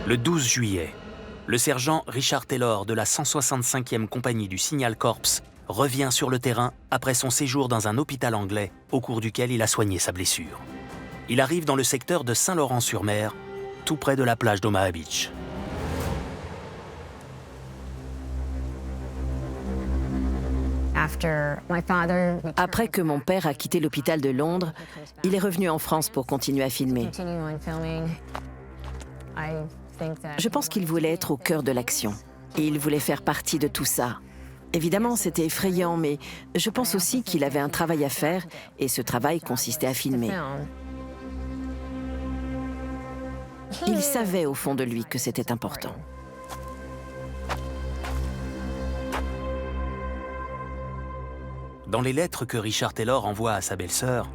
Le 12 juillet, le sergent Richard Taylor de la 165e compagnie du Signal Corps revient sur le terrain après son séjour dans un hôpital anglais au cours duquel il a soigné sa blessure. Il arrive dans le secteur de Saint-Laurent-sur-Mer, tout près de la plage d'Omaha Beach. Après que mon père a quitté l'hôpital de Londres, il est revenu en France pour continuer à filmer. Je pense qu'il voulait être au cœur de l'action. Et il voulait faire partie de tout ça. Évidemment, c'était effrayant, mais je pense aussi qu'il avait un travail à faire, et ce travail consistait à filmer. Il savait au fond de lui que c'était important. Dans les lettres que Richard Taylor envoie à sa belle-sœur,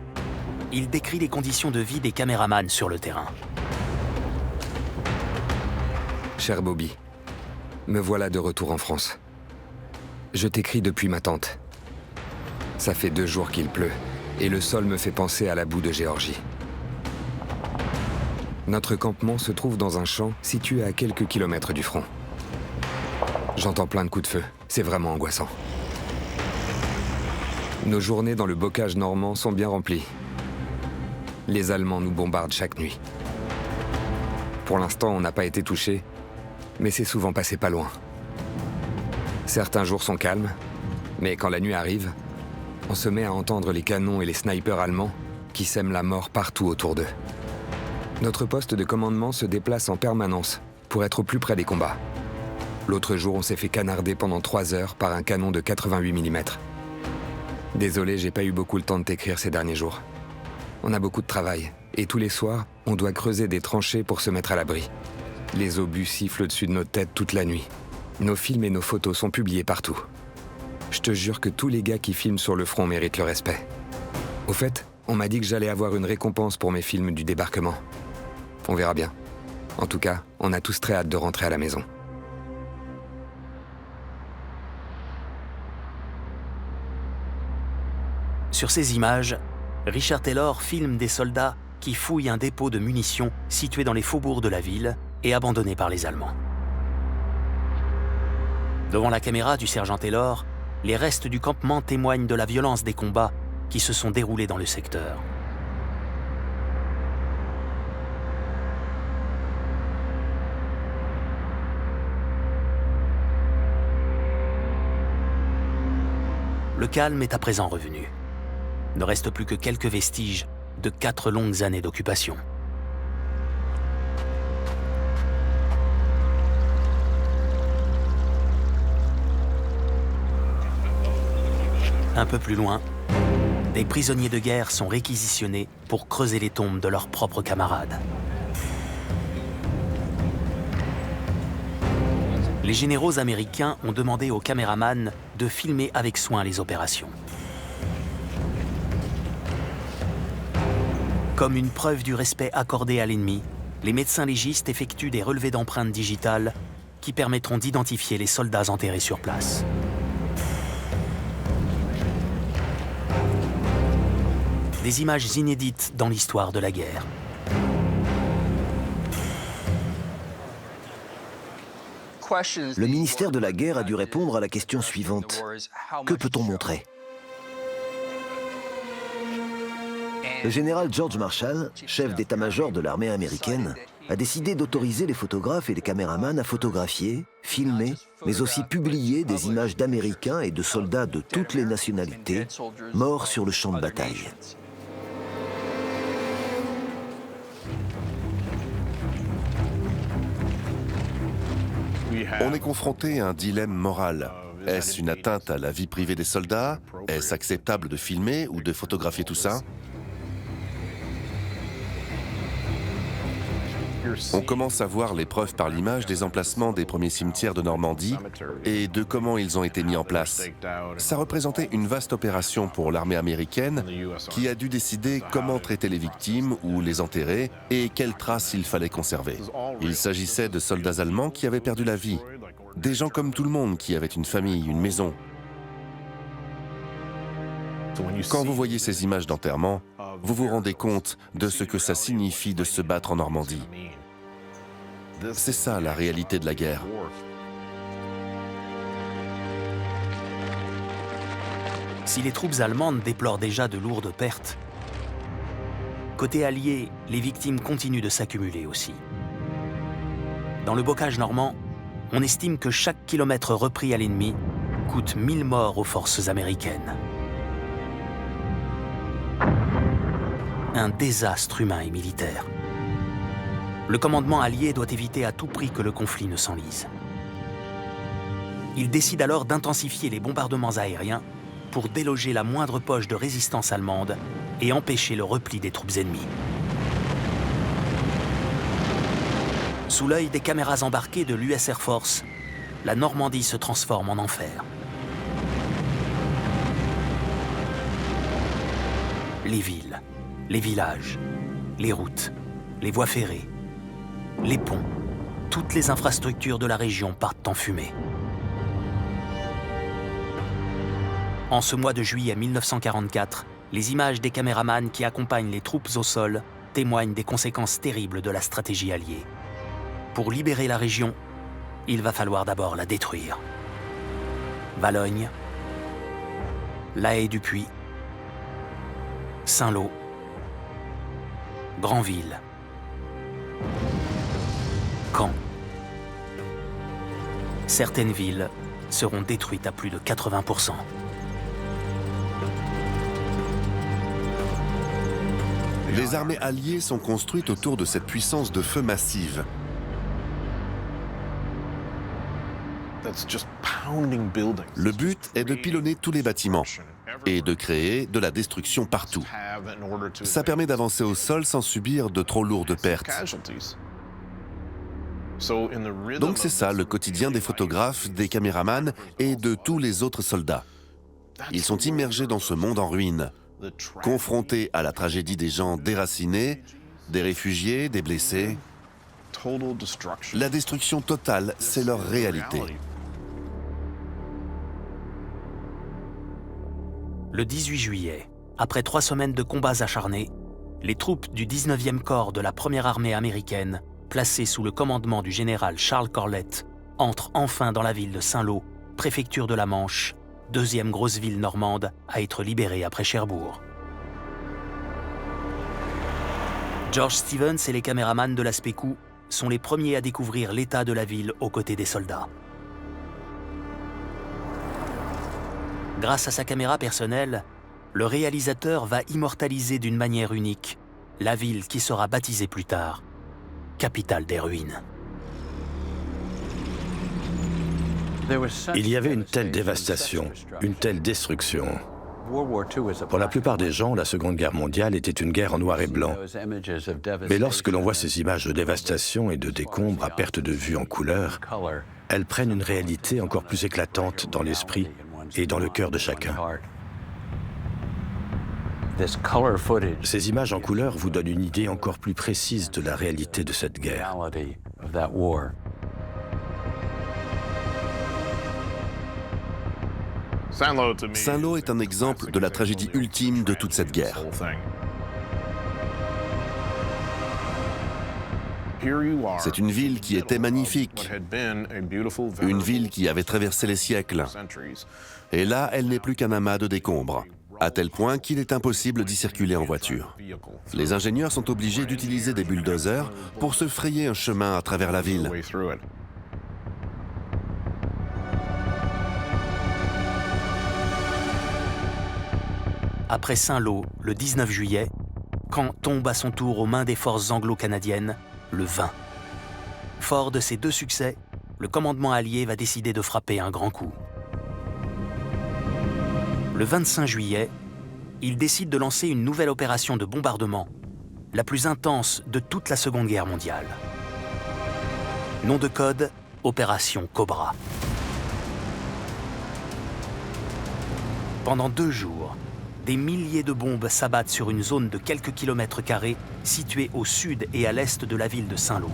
il décrit les conditions de vie des caméramans sur le terrain. Cher Bobby, me voilà de retour en France. Je t'écris depuis ma tente. Ça fait 2 jours qu'il pleut, et le sol me fait penser à la boue de Géorgie. Notre campement se trouve dans un champ situé à quelques kilomètres du front. J'entends plein de coups de feu, c'est vraiment angoissant. Nos journées dans le bocage normand sont bien remplies. Les Allemands nous bombardent chaque nuit. Pour l'instant, on n'a pas été touchés, mais c'est souvent passé pas loin. Certains jours sont calmes, mais quand la nuit arrive, on se met à entendre les canons et les snipers allemands qui sèment la mort partout autour d'eux. Notre poste de commandement se déplace en permanence pour être au plus près des combats. L'autre jour, on s'est fait canarder pendant 3 heures par un canon de 88 mm. Désolé, j'ai pas eu beaucoup le temps de t'écrire ces derniers jours. On a beaucoup de travail, et tous les soirs, on doit creuser des tranchées pour se mettre à l'abri. Les obus sifflent au-dessus de nos têtes toute la nuit. Nos films et nos photos sont publiés partout. Je te jure que tous les gars qui filment sur le front méritent le respect. Au fait, on m'a dit que j'allais avoir une récompense pour mes films du débarquement. On verra bien. En tout cas, on a tous très hâte de rentrer à la maison. Sur ces images, Richard Taylor filme des soldats qui fouillent un dépôt de munitions situé dans les faubourgs de la ville et abandonné par les Allemands. Devant la caméra du sergent Taylor, les restes du campement témoignent de la violence des combats qui se sont déroulés dans le secteur. Le calme est à présent revenu. Ne reste plus que quelques vestiges de 4 longues années d'occupation. Un peu plus loin, des prisonniers de guerre sont réquisitionnés pour creuser les tombes de leurs propres camarades. Les généraux américains ont demandé aux caméramans de filmer avec soin les opérations. Comme une preuve du respect accordé à l'ennemi, les médecins légistes effectuent des relevés d'empreintes digitales qui permettront d'identifier les soldats enterrés sur place. Des images inédites dans l'histoire de la guerre. Le ministère de la Guerre a dû répondre à la question suivante. Que peut-on montrer ? Le général George Marshall, chef d'état-major de l'armée américaine, a décidé d'autoriser les photographes et les caméramans à photographier, filmer, mais aussi publier des images d'Américains et de soldats de toutes les nationalités morts sur le champ de bataille. On est confronté à un dilemme moral. Est-ce une atteinte à la vie privée des soldats? Est-ce acceptable de filmer ou de photographier tout ça? On commence à voir les preuves par l'image des emplacements des premiers cimetières de Normandie et de comment ils ont été mis en place. Ça représentait une vaste opération pour l'armée américaine qui a dû décider comment traiter les victimes ou les enterrer et quelles traces il fallait conserver. Il s'agissait de soldats allemands qui avaient perdu la vie, des gens comme tout le monde qui avaient une famille, une maison. Quand vous voyez ces images d'enterrement, vous vous rendez compte de ce que ça signifie de se battre en Normandie. C'est ça la réalité de la guerre. Si les troupes allemandes déplorent déjà de lourdes pertes, côté allié, les victimes continuent de s'accumuler aussi. Dans le bocage normand, on estime que chaque kilomètre repris à l'ennemi coûte 1000 morts aux forces américaines. Un désastre humain et militaire. Le commandement allié doit éviter à tout prix que le conflit ne s'enlise. Il décide alors d'intensifier les bombardements aériens pour déloger la moindre poche de résistance allemande et empêcher le repli des troupes ennemies. Sous l'œil des caméras embarquées de l'US Air Force, la Normandie se transforme en enfer. Les villes, les villages, les routes, les voies ferrées, les ponts, toutes les infrastructures de la région partent en fumée. En ce mois de juillet 1944, les images des caméramans qui accompagnent les troupes au sol témoignent des conséquences terribles de la stratégie alliée. Pour libérer la région, il va falloir d'abord la détruire. Valognes, La Haye-du-Puy, Saint-Lô, Granville, Caen. Certaines villes seront détruites à plus de 80%. Les armées alliées sont construites autour de cette puissance de feu massive. Le but est de pilonner tous les bâtiments et de créer de la destruction partout. Ça permet d'avancer au sol sans subir de trop lourdes pertes. Donc c'est ça le quotidien des photographes, des caméramans et de tous les autres soldats. Ils sont immergés dans ce monde en ruine, confrontés à la tragédie des gens déracinés, des réfugiés, des blessés. La destruction totale, c'est leur réalité. Le 18 juillet, après 3 semaines de combats acharnés, les troupes du 19e corps de la première armée américaine, placées sous le commandement du général Charles Corlett, entrent enfin dans la ville de Saint-Lô, préfecture de la Manche, deuxième grosse ville normande à être libérée après Cherbourg. George Stevens et les caméramans de la Spécou sont les premiers à découvrir l'état de la ville aux côtés des soldats. Grâce à sa caméra personnelle, le réalisateur va immortaliser d'une manière unique la ville qui sera baptisée plus tard capitale des ruines. Il y avait une telle dévastation, une telle destruction. Pour la plupart des gens, la Seconde Guerre mondiale était une guerre en noir et blanc. Mais lorsque l'on voit ces images de dévastation et de décombres à perte de vue en couleur, elles prennent une réalité encore plus éclatante dans l'esprit et dans le cœur de chacun. Ces images en couleur vous donnent une idée encore plus précise de la réalité de cette guerre. Saint-Lô est un exemple de la tragédie ultime de toute cette guerre. C'est une ville qui était magnifique, une ville qui avait traversé les siècles. Et là, elle n'est plus qu'un amas de décombres, à tel point qu'il est impossible d'y circuler en voiture. Les ingénieurs sont obligés d'utiliser des bulldozers pour se frayer un chemin à travers la ville. Après Saint-Lô, le 19 juillet, Caen tombe à son tour aux mains des forces anglo-canadiennes le 20. Fort de ces 2 succès, le commandement allié va décider de frapper un grand coup. Le 25 juillet, il décide de lancer une nouvelle opération de bombardement, la plus intense de toute la Seconde Guerre mondiale. Nom de code, Opération Cobra. Pendant 2 jours, des milliers de bombes s'abattent sur une zone de quelques kilomètres carrés située au sud et à l'est de la ville de Saint-Lô.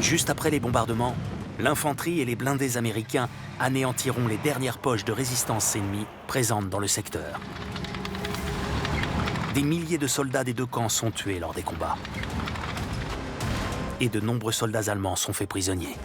Juste après les bombardements, l'infanterie et les blindés américains anéantiront les dernières poches de résistance ennemie présentes dans le secteur. Des milliers de soldats des deux camps sont tués lors des combats. Et de nombreux soldats allemands sont faits prisonniers.